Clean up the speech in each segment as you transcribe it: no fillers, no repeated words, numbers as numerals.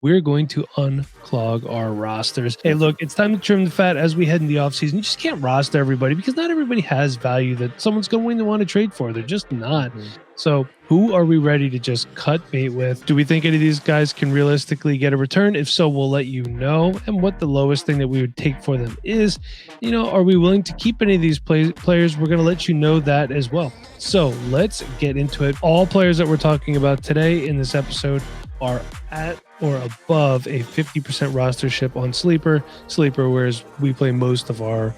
we're going to unclog our rosters. Hey, look, it's time to trim the fat as we head in the offseason. You just can't roster everybody because not everybody has value that someone's going to want to trade for. They're just not. So who are we ready to just cut bait with? Do we think any of these guys can realistically get a return? If so, we'll let you know. And what the lowest thing that we would take for them is, are we willing to keep any of these players? We're going to let you know that as well. So let's get into it. All players that we're talking about today in this episode are at or above a 50% rostership on Sleeper, whereas we play most of our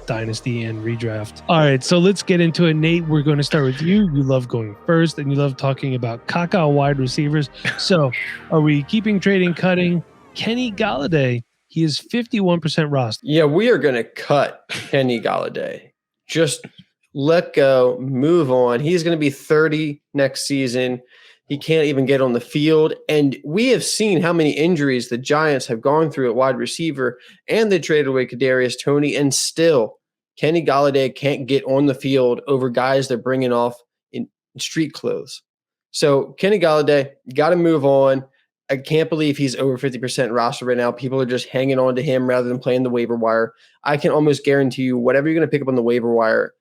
Dynasty and redraft. All right, so let's get into it. Nate, we're going to start with you. You love going first, and you love talking about caca wide receivers. So are we keeping, trading, cutting Kenny Golladay? He is 51% roster. Yeah, we are going to cut Kenny Golladay. Just let go, move on. He's going to be 30 next season. He can't even get on the field. And we have seen how many injuries the Giants have gone through at wide receiver, and they traded away Kadarius Toney, and still Kenny Golladay can't get on the field over guys they're bringing off in street clothes. So Kenny Golladay, got to move on. I can't believe he's over 50% roster right now. People are just hanging on to him rather than playing the waiver wire. I can almost guarantee you whatever you're going to pick up on the waiver wire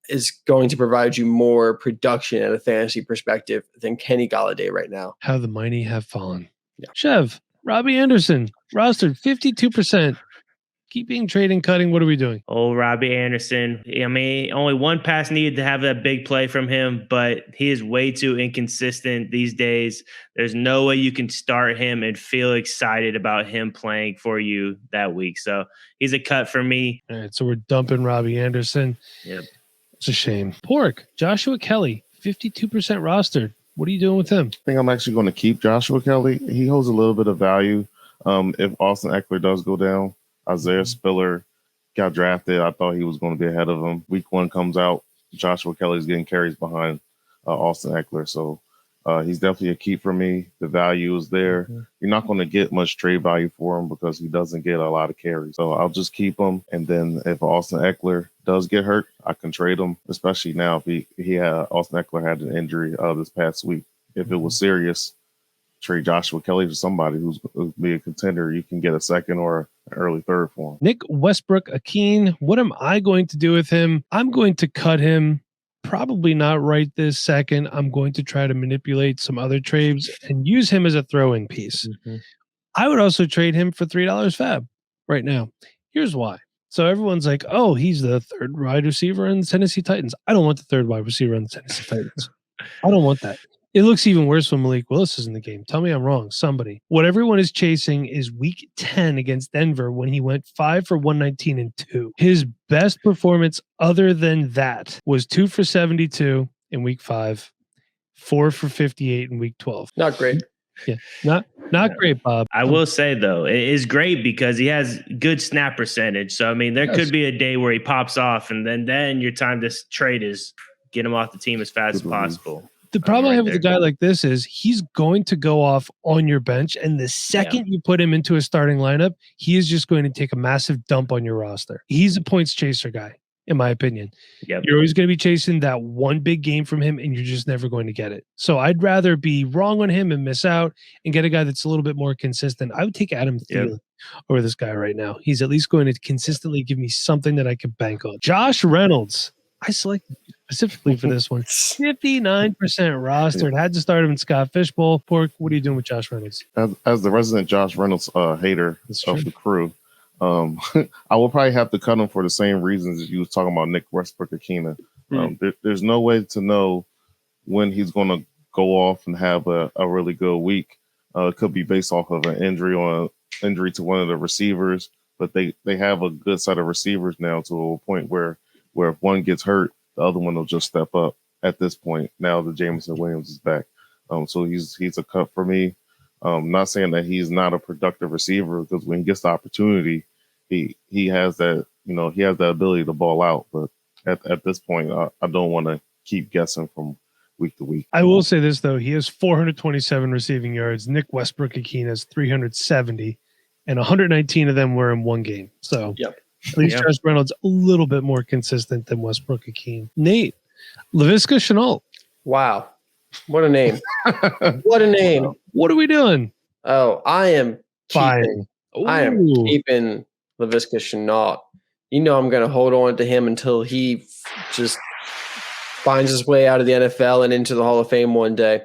is going to provide you more production at a fantasy perspective than Kenny Golladay right now. How the mighty have fallen. Yeah. Chev, Robbie Anderson, rostered 52%. Keeping, trading, cutting. What are we doing? Oh, Robbie Anderson. I mean, only one pass needed to have that big play from him, but he is way too inconsistent these days. There's no way you can start him and feel excited about him playing for you that week. So he's a cut for me. All right, so we're dumping Robbie Anderson. Yep. It's a shame. Pork, Joshua Kelly, 52% rostered. What are you doing with him? I think I'm actually going to keep Joshua Kelly. He holds a little bit of value. If Austin Eckler does go down, Isaiah Spiller got drafted. I thought he was going to be ahead of him. Week 1 comes out. Joshua Kelly's getting carries behind Austin Eckler. So he's definitely a keep for me. The value is there. You're not going to get much trade value for him because he doesn't get a lot of carries. So I'll just keep him. And then if Austin Eckler does get hurt, I can trade him, especially now if he had Austin Eckler had an injury this past week. If it was serious, trade Joshua Kelly for somebody who's be a contender. You can get a second or an early third for him. Nick Westbrook-Ikhine, what am I going to do with him? I'm going to cut him. Probably not right this second. I'm going to try to manipulate some other trades and use him as a throw-in piece. I would also trade him for $3 fab right now. Here's why. So everyone's like, oh, he's the third wide receiver in the Tennessee Titans. I don't want the third wide receiver in the Tennessee Titans. I don't want that. It looks even worse when Malik Willis is in the game. Tell me I'm wrong. Somebody. What everyone is chasing is week 10 against Denver when he went 5 for 119 and 2. His best performance other than that was 2 for 72 in week 5, 4 for 58 in week 12. Not great. Yeah, not great, Bob. I will say, though, it is great because he has good snap percentage. So, I mean, there could be a day where he pops off, and then your time to trade is get him off the team as fast as possible. The problem I have with a guy like this is he's going to go off on your bench, and the second you put him into a starting lineup, he is just going to take a massive dump on your roster. He's a points chaser guy, in my opinion. Yep. You're always going to be chasing that one big game from him, and you're just never going to get it. So I'd rather be wrong on him and miss out and get a guy that's a little bit more consistent. I would take Adam Thielen over this guy right now. He's at least going to consistently give me something that I can bank on. Josh Reynolds. I selected specifically for this one. 59% rostered. Had to start him in Scott Fishbowl. Pork, what are you doing with Josh Reynolds? As the resident Josh Reynolds hater of the crew, I will probably have to cut him for the same reasons as you was talking about Nick Westbrook-Ikhine. There's no way to know when he's going to go off and have a really good week. It could be based off of an injury to one of the receivers, but they have a good set of receivers now to a point where if one gets hurt, the other one will just step up at this point. Now that Jameson Williams is back. So he's a cut for me. Not saying that he's not a productive receiver, because when he gets the opportunity, he has that, he has that ability to ball out. But at this point, I don't want to keep guessing from week to week. I will say this, though. He has 427 receiving yards. Nick Westbrook-Ikhine has 370, and 119 of them were in one game. So at least Josh Reynolds a little bit more consistent than Westbrook-Ikhine. Nate, Laviska Shenault. Wow. What a name. What a name. What are we doing? Oh, I am Buying. keeping Laviska Shenault. You know I'm going to hold on to him until he just finds his way out of the NFL and into the Hall of Fame one day.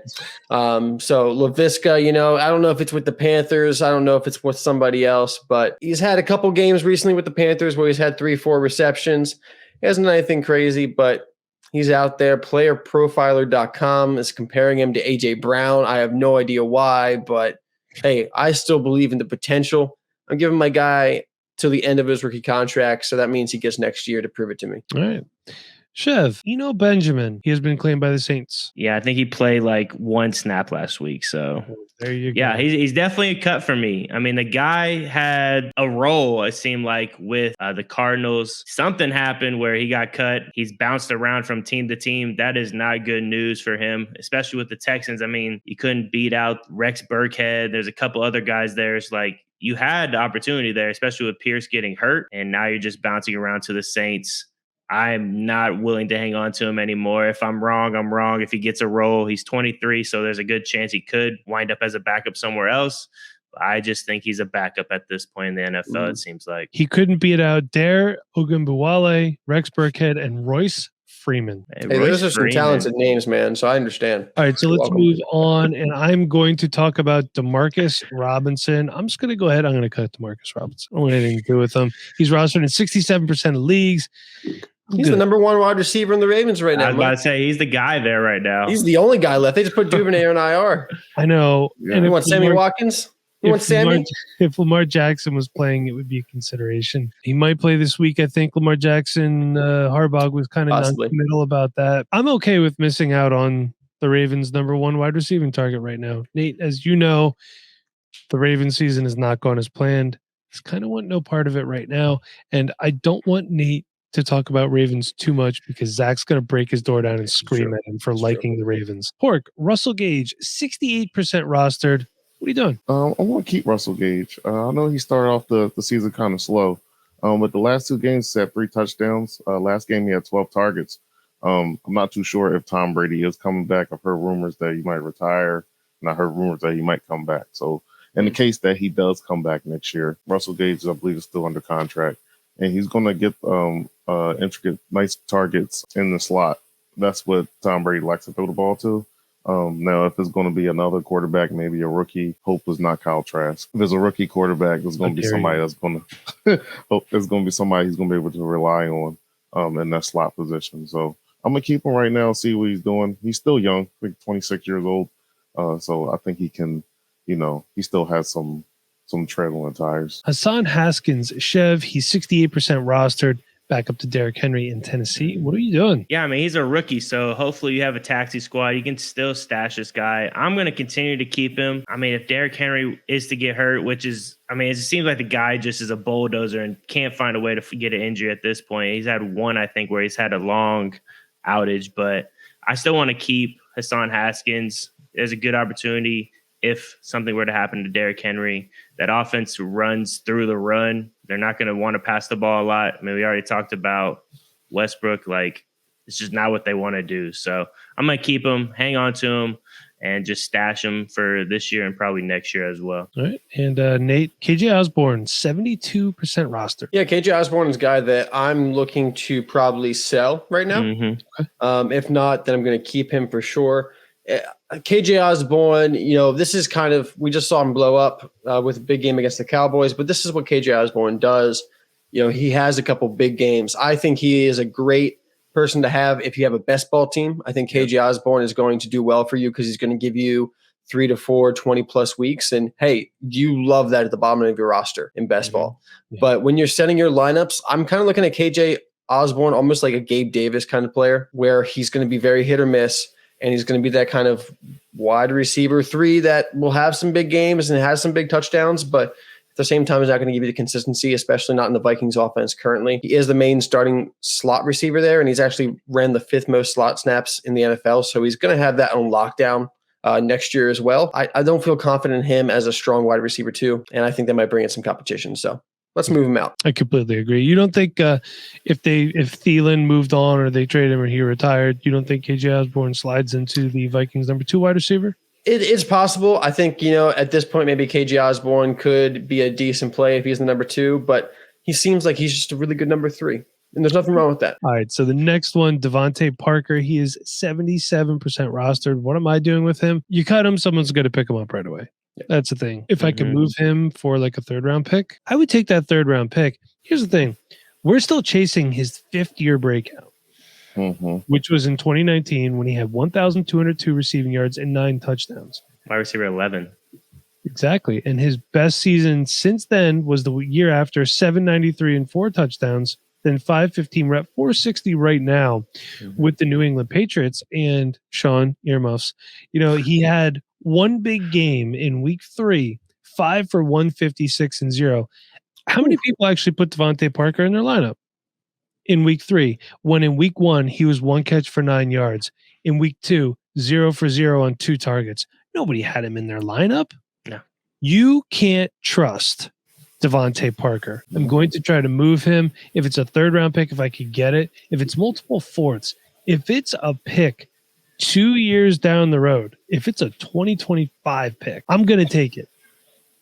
So Laviska, you know, I don't know if it's with the Panthers. I don't know if it's with somebody else, but he's had a couple games recently with the Panthers where he's had 3-4 receptions. He hasn't done anything crazy, but he's out there. Playerprofiler.com is comparing him to A.J. Brown. I have no idea why, but hey, I still believe in the potential. I'm giving my guy till the end of his rookie contract, so that means he gets next year to prove it to me. All right. Chev, Benjamin, he has been claimed by the Saints. Yeah, I think he played like one snap last week. So there you go. Yeah, he's definitely a cut for me. I mean, the guy had a role, it seemed like, with the Cardinals. Something happened where he got cut. He's bounced around from team to team. That is not good news for him, especially with the Texans. I mean, you couldn't beat out Rex Burkhead. There's a couple other guys there. It's like you had the opportunity there, especially with Pierce getting hurt, and now you're just bouncing around to the Saints. I'm not willing to hang on to him anymore. If I'm wrong, I'm wrong. If he gets a role, he's 23, so there's a good chance he could wind up as a backup somewhere else. But I just think he's a backup at this point in the NFL, it seems like. He couldn't beat out Dare Ogunbowale, Rex Burkhead, and Royce Freeman. Hey, those are some talented names, man, so I understand. All right, so let's move on, and I'm going to talk about Demarcus Robinson. I'm just going to go ahead. I'm going to cut Demarcus Robinson. I don't want anything to do with him. He's rostered in 67% of leagues. He's the number one wide receiver in the Ravens right now. I was about to say, he's the guy there right now. He's the only guy left. They just put Duvernay on IR. I know. Yeah. And you want Sammy Watkins? You want Sammy? If Lamar Jackson was playing, it would be a consideration. He might play this week. I think Lamar Jackson, Harbaugh was kind of non-committal about that. I'm okay with missing out on the Ravens' number one wide receiving target right now. Nate, as you know, the Ravens season is not going as planned. Just kind of want no part of it right now. And I don't want Nate to talk about Ravens too much because Zach's going to break his door down and scream at him for liking the Ravens. Pork, Russell Gage, 68% rostered. What are you doing? I want to keep Russell Gage. I know he started off the season kind of slow, but the last two games he had 3 touchdowns. Last game he had 12 targets. I'm not too sure if Tom Brady is coming back. I've heard rumors that he might retire, and I heard rumors that he might come back. So in the case that he does come back next year, Russell Gage, I believe, is still under contract, and he's going to get intricate, nice targets in the slot. That's what Tom Brady likes to throw the ball to. Now, if it's going to be another quarterback, maybe a rookie, hope is not Kyle Trask. If there's a rookie quarterback, there's going to be somebody that's going to there's going to be somebody he's going to be able to rely on in that slot position. So I'm going to keep him right now, see what he's doing. He's still young, I think 26 years old. So I think he can, he still has some tread on the tires. Hassan Haskins, Chev, he's 68% rostered. Back up to Derrick Henry in Tennessee. What are you doing? Yeah, I mean, he's a rookie, so hopefully you have a taxi squad. You can still stash this guy. I'm going to continue to keep him. I mean, if Derrick Henry is to get hurt, which is, I mean, it seems like the guy just is a bulldozer and can't find a way to get an injury at this point. He's had one, I think, where he's had a long outage, but I still want to keep Hassan Haskins. There's a good opportunity if something were to happen to Derrick Henry. That offense runs through the run. They're not going to want to pass the ball a lot. I mean, we already talked about Westbrook. Like, it's just not what they want to do. So I'm going to keep him, hang on to him, and just stash him for this year and probably next year as well. All right. And Nate, KJ Osborne, 72% roster. Yeah, KJ Osborne is a guy that I'm looking to probably sell right now. Mm-hmm. If not, then I'm going to keep him for sure. KJ Osborne, this is kind of, we just saw him blow up with a big game against the Cowboys, but this is what KJ Osborne does. He has a couple big games. I think he is a great person to have if you have a best ball team. I think KJ Osborne is going to do well for you because he's going to give you 3 to 4, 20 plus weeks. And hey, you love that at the bottom of your roster in best ball. Yeah. But when you're setting your lineups, I'm kind of looking at KJ Osborne almost like a Gabe Davis kind of player where he's going to be very hit or miss. And he's going to be that kind of wide receiver 3 that will have some big games and has some big touchdowns, but at the same time is not going to give you the consistency, especially not in the Vikings offense currently. He is the main starting slot receiver there, and he's actually ran the 5th most slot snaps in the NFL, so he's going to have that on lockdown next year as well. I don't feel confident in him as a strong wide receiver 2, and I think that might bring in some competition, so let's move him out. I completely agree. You don't think if Thielen moved on or they traded him or he retired, you don't think KJ Osborne slides into the Vikings number 2 wide receiver? It's possible. I think, at this point, maybe KJ Osborne could be a decent play if he's the number 2, but he seems like he's just a really good number 3. And there's nothing wrong with that. All right. So the next one, Devonte Parker, he is 77% rostered. What am I doing with him? You cut him, someone's going to pick him up right away. Yeah. That's the thing. If I can move him for like a 3rd round pick, I would take that 3rd round pick. Here's the thing. We're still chasing his 5th year breakout, which was in 2019 when he had 1,202 receiving yards and 9 touchdowns. Wide receiver 11. Exactly. And his best season since then was the year after, 793 and 4 touchdowns. Then 515 rep, 460 right now with the New England Patriots. And Sean, earmuffs, he had one big game in week 3, 5 for 156 and 0. How many people actually put Devonte Parker in their lineup in week 3, when in week 1, he was 1 catch for 9 yards? In week 2, 0 for 0 on 2 targets. Nobody had him in their lineup. No. You can't trust Devonte Parker. I'm going to try to move him. If it's a 3rd round pick, if I could get it. If it's multiple 4ths, if it's a pick 2 years down the road, if it's a 2025 pick, I'm going to take it.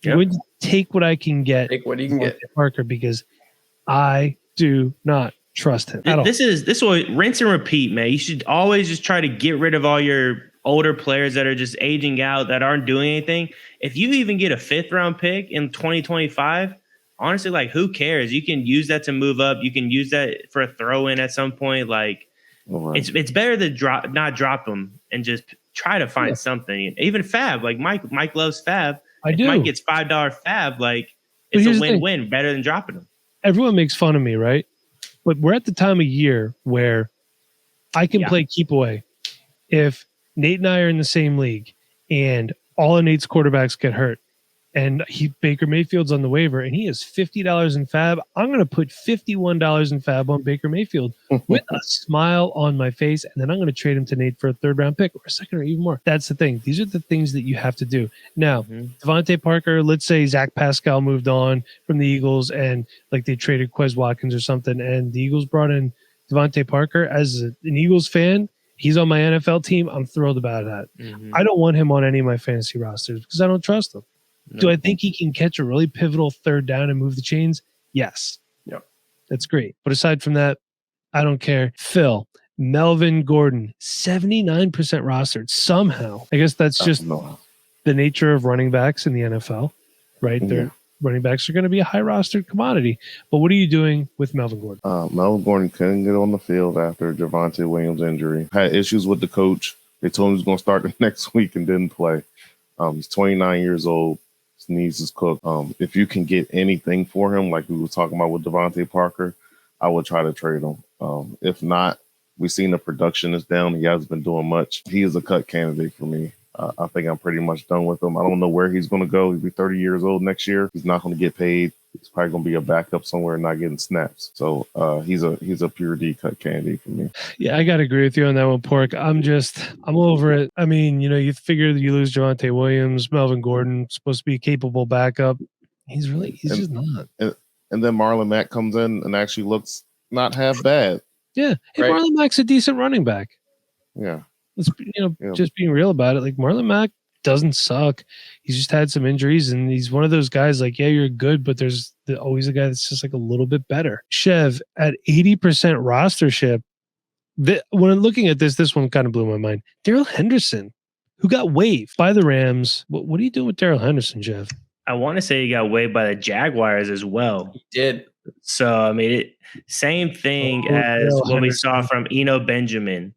Yep. I'm going to take what I can get. Take what you can get, Parker, because I do not trust him at all. This will rinse and repeat, man. You should always just try to get rid of all your older players that are just aging out, that aren't doing anything. If you even get a 5th round pick in 2025, honestly, like, who cares? You can use that to move up. You can use that for a throw in at some point. Like, it's better to not drop them and just try to find something. Even Fab, like Mike loves Fab. If Mike gets $5 Fab, like, it's a win-win, better than dropping them. Everyone makes fun of me, right? But we're at the time of year where I can play keep away. If Nate and I are in the same league and all of Nate's quarterbacks get hurt and Baker Mayfield's on the waiver and he has $50 in Fab, I'm going to put $51 in Fab on Baker Mayfield with a smile on my face, and then I'm going to trade him to Nate for a 3rd round pick or a 2nd or even more. That's the thing. These are the things that you have to do. Now, Devonte Parker, let's say Zach Pascal moved on from the Eagles and like they traded Quez Watkins or something, and the Eagles brought in Devonte Parker. As an Eagles fan, he's on my NFL team. I'm thrilled about that. I don't want him on any of my fantasy rosters because I don't trust him. No. Do I think he can catch a really pivotal 3rd down and move the chains? Yes. Yeah. That's great. But aside from that, I don't care. Phil, Melvin Gordon, 79% rostered somehow. I guess that's just the nature of running backs in the NFL, right? Yeah. Running backs are going to be a high rostered commodity. But what are you doing with Melvin Gordon? Melvin Gordon couldn't get on the field after Javonte Williams' injury. Had issues with the coach. They told him he was going to start the next week and didn't play. He's 29 years old. His knees is cooked. If you can get anything for him, like we were talking about with Devonte Parker, I would try to trade him. If not, we've seen the production is down. He hasn't been doing much. He is a cut candidate for me. I think I'm pretty much done with him. I don't know where he's going to go. He'll be 30 years old next year. He's not going to get paid. He's probably going to be a backup somewhere and not getting snaps. So he's a pure D cut candidate for me. Yeah, I got to agree with you on that one, Pork. I'm over it. I mean, you figure that you lose Javonte Williams, Melvin Gordon, supposed to be a capable backup. He's just not. And then Marlon Mack comes in and actually looks not half bad. Yeah. Hey, right. Marlon Mack's a decent running back. Yeah. Let's just being real about it. Like, Marlon Mack doesn't suck. He's just had some injuries, and he's one of those guys like, yeah, you're good, but there's always a guy that's just like a little bit better. Chev at 80% rostership. When I'm looking at this one kind of blew my mind. Daryl Henderson, who got waived by the Rams. What are you doing with Daryl Henderson, Chev? I want to say he got waived by the Jaguars as well. He did. So, I mean, same thing as what we saw from Eno Benjamin.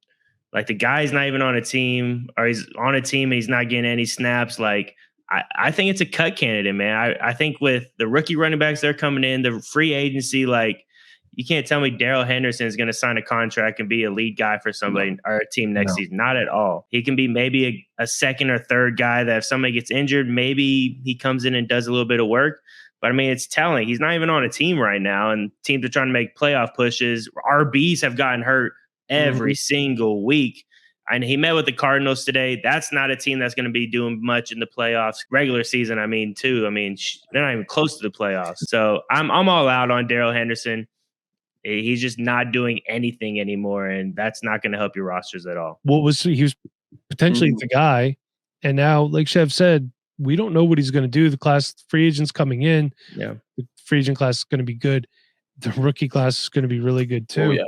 Like, the guy's not even on a team, or he's on a team and he's not getting any snaps. Like, I think it's a cut candidate, man. I think with the rookie running backs that are coming in, the free agency, like, you can't tell me Daryl Henderson is going to sign a contract and be a lead guy for somebody or a team next season. Not at all. He can be maybe a 2nd or 3rd guy that if somebody gets injured, maybe he comes in and does a little bit of work. But, I mean, it's telling. He's not even on a team right now, and teams are trying to make playoff pushes. RBs have gotten hurt every single week. And he met with the Cardinals today. That's not a team that's going to be doing much in the playoffs. Regular season, I mean, too. I mean, they're not even close to the playoffs. So I'm all out on Daryl Henderson. He's just not doing anything anymore, and that's not going to help your rosters at all. He was potentially the guy And now, like Chev said, we don't know what he's going to do. The free agent's coming in. Yeah. The free agent class is going to be good. The rookie class is going to be really good too. Oh, yeah.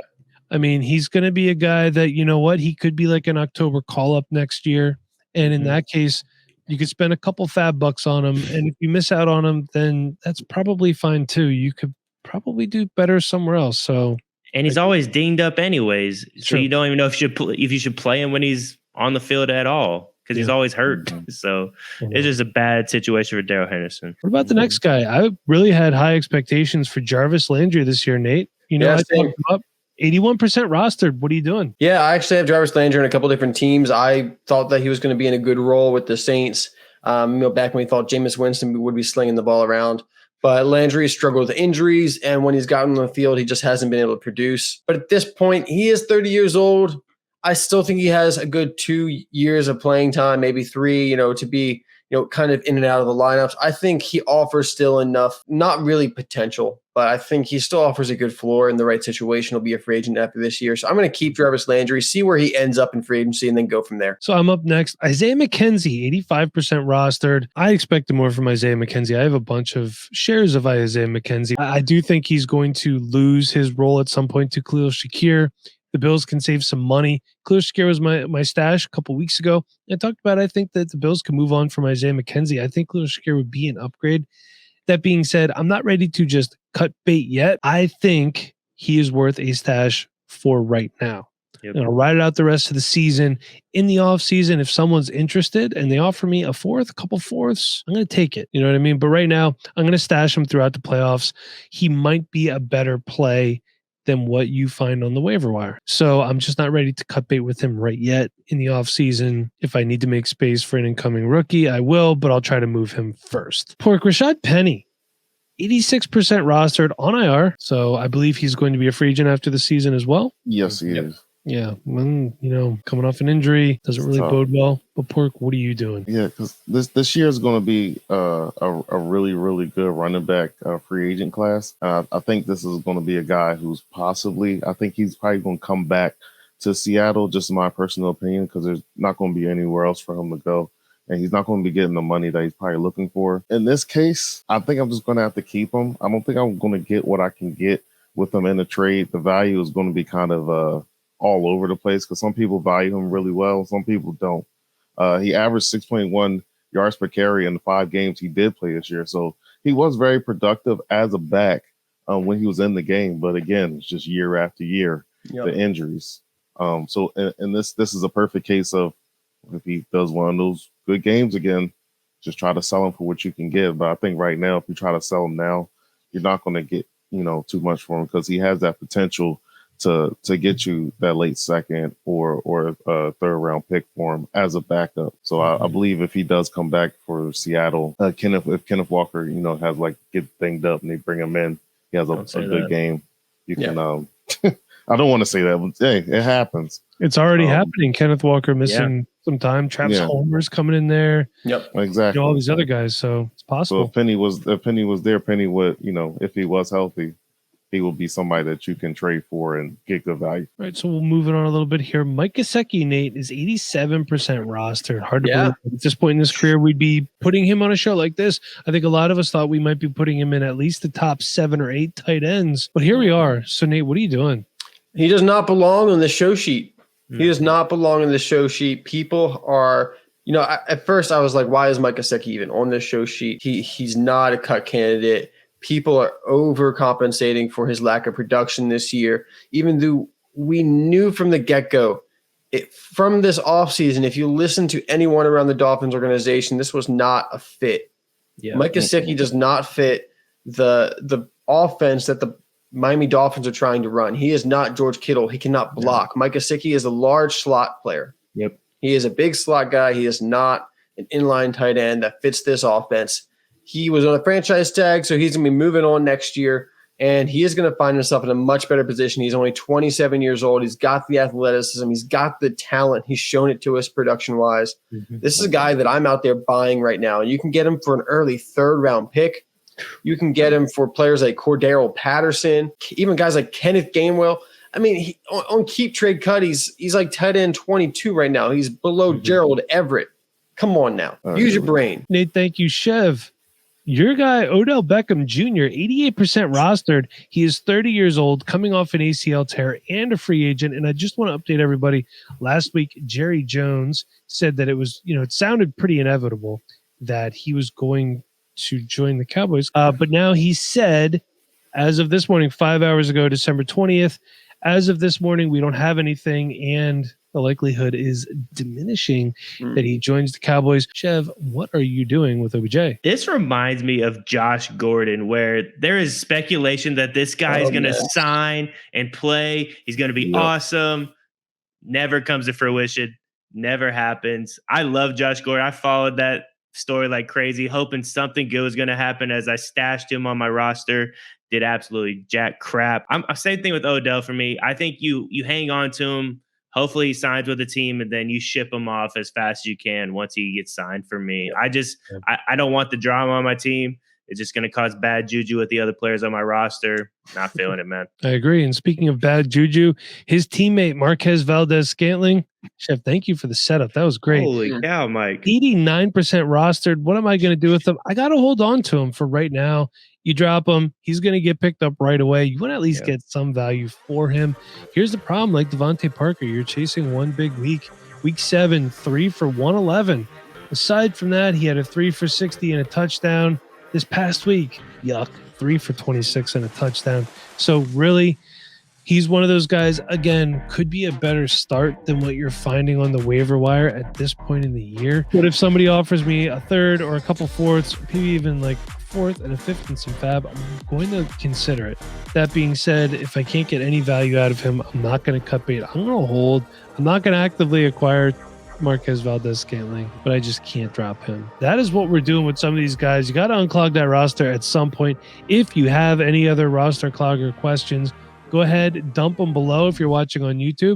I mean, he's going to be a guy that, you know what, he could be like an October call-up next year. And in that case, you could spend a couple fab bucks on him. And if you miss out on him, then that's probably fine too. You could probably do better somewhere else. So, and he's always dinged up anyways. So you don't even know if you should play him when he's on the field at all, because he's always hurt. So it's just a bad situation for Daryl Henderson. What about the next guy? I really had high expectations for Jarvis Landry this year, Nate. You know, I talked him up. 81% rostered. What are you doing? Yeah, I actually have Jarvis Landry in a couple different teams. I thought that he was going to be in a good role with the Saints. Back when we thought Jameis Winston would be slinging the ball around. But Landry struggled with injuries, and when he's gotten on the field, he just hasn't been able to produce. But at this point, he is 30 years old. I still think he has a good 2 years of playing time, maybe 3, to be, kind of in and out of the lineups. I think he offers still enough, not really potential, but I think he still offers a good floor in the right situation. He'll be a free agent after this year. So I'm going to keep Jarvis Landry, see where he ends up in free agency, and then go from there. So I'm up next. Isaiah McKenzie, 85% rostered. I expected more from Isaiah McKenzie. I have a bunch of shares of Isaiah McKenzie. I do think he's going to lose his role at some point to Khalil Shakir. The Bills can save some money. Khalil Shakir was my stash a couple weeks ago. I talked about I think that the Bills can move on from Isaiah McKenzie. I think Khalil Shakir would be an upgrade. That being said, I'm not ready to just cut bait yet. I think he is worth a stash for right now. Yep. And I'll ride it out the rest of the season. In the offseason, if someone's interested and they offer me a couple fourths, I'm going to take it. You know what I mean? But right now, I'm going to stash him throughout the playoffs. He might be a better play than what you find on the waiver wire. So I'm just not ready to cut bait with him right yet in the offseason. If I need to make space for an incoming rookie, I will, but I'll try to move him first. Rashad Penny, 86% rostered on IR. So I believe he's going to be a free agent after the season as well. Yes, he is. Yeah, coming off an injury doesn't really bode well. But Pork, what are you doing? Yeah, because this year is going to be a really, really good running back free agent class. I think this is going to be a guy who's I think he's probably going to come back to Seattle, just in my personal opinion, because there's not going to be anywhere else for him to go. And he's not going to be getting the money that he's probably looking for. In this case, I think I'm just going to have to keep him. I don't think I'm going to get what I can get with him in the trade. The value is going to be kind of all over the place because some people value him really well, some people don't. He averaged 6.1 yards per carry in the 5 games he did play this year. So he was very productive as a back when he was in the game. But again, it's just year after year, the injuries. So this is a perfect case of if he does one of those good games again, just try to sell him for what you can get. But I think right now, if you try to sell him now, you're not going to get, too much for him because he has that potential to get you that late second or a third round pick for him as a backup. So I believe if he does come back for Seattle, if Kenneth Walker, has get banged up and they bring him in, he has a good game. You can, I don't want to say that, but hey, it happens. It's already happening. Kenneth Walker missing some time. Travis Homer's coming in there. Yep, exactly. All these other guys. So it's possible. So if Penny was there, Penny would, if he was healthy, he will be somebody that you can trade for and get good value. All right, so we'll move it on a little bit here. Mike Gesicki, Nate, is 87% rostered. Hard to believe at this point in his career we'd be putting him on a show like this. I think a lot of us thought we might be putting him in at least the top 7 or 8 tight ends. But here we are. So, Nate, what are you doing? He does not belong on the show sheet. He does not belong in the show sheet. People are, at first I was like, why is Mike Gesicki even on this show sheet? He's not a cut candidate. People are overcompensating for his lack of production this year, even though we knew from the get-go, from this offseason, if you listen to anyone around the Dolphins organization, this was not a fit. Yeah. Mike Gesicki does not fit the offense that the Miami Dolphins are trying to run. He is not George Kittle. He cannot block. Mike Gesicki is a large slot player. Yep. He is a big slot guy. He is not an inline tight end that fits this offense. He was on a franchise tag, so he's going to be moving on next year, and he is going to find himself in a much better position. He's only 27 years old. He's got the athleticism. He's got the talent. He's shown it to us production-wise. Mm-hmm. This is a guy that I'm out there buying right now. You can get him for an early third-round pick. You can get him for players like Cordarrelle Patterson, even guys like Kenneth Gainwell. I mean, on Keep Trade Cut, he's like tight end 22 right now. He's below Gerald Everett. Come on now. Use your brain. Nate, thank you. Chev, your guy, Odell Beckham Jr., 88% rostered. He is 30 years old, coming off an ACL tear and a free agent. And I just want to update everybody. Last week, Jerry Jones said that it was, it sounded pretty inevitable that he was going to join the Cowboys. But now he said, as of this morning, 5 hours ago, December 20th, as of this morning, we don't have anything, and the likelihood is diminishing that he joins the Cowboys. Chev, what are you doing with OBJ? This reminds me of Josh Gordon, where there is speculation that this guy is going to sign and play. He's going to be awesome. Never comes to fruition. Never happens. I love Josh Gordon. I followed that story like crazy, hoping something good was going to happen as I stashed him on my roster. Did absolutely jack crap. Same thing with Odell for me. I think you hang on to him. Hopefully he signs with the team, and then you ship him off as fast as you can once he gets signed for me. I don't want the drama on my team. It's just going to cause bad juju with the other players on my roster. Not feeling it, man. I agree. And speaking of bad juju, his teammate Marquez Valdez Scantling, Chef, thank you for the setup. That was great. Holy cow, Mike. 89% rostered. What am I going to do with him? I got to hold on to him for right now. You drop him, he's going to get picked up right away. You want to at least get some value for him. Here's the problem, like Devonte Parker, you're chasing one big week. Week 7, 3 for 111. Aside from that, he had a 3 for 60 and a touchdown. This past week, 3 for 26 and a touchdown. So really, he's one of those guys, again, could be a better start than what you're finding on the waiver wire at this point in the year. But if somebody offers me a third or a couple fourths, maybe even like fourth and a fifth in some fab, I'm going to consider it. That being said, if I can't get any value out of him, I'm not going to cut bait. I'm going to hold. I'm not going to actively acquire Marquez Valdez Scantling, but I just can't drop him. That is what we're doing with some of these guys. You got to unclog that roster at some point. If you have any other roster clogger questions, go ahead, dump them below if you're watching on YouTube.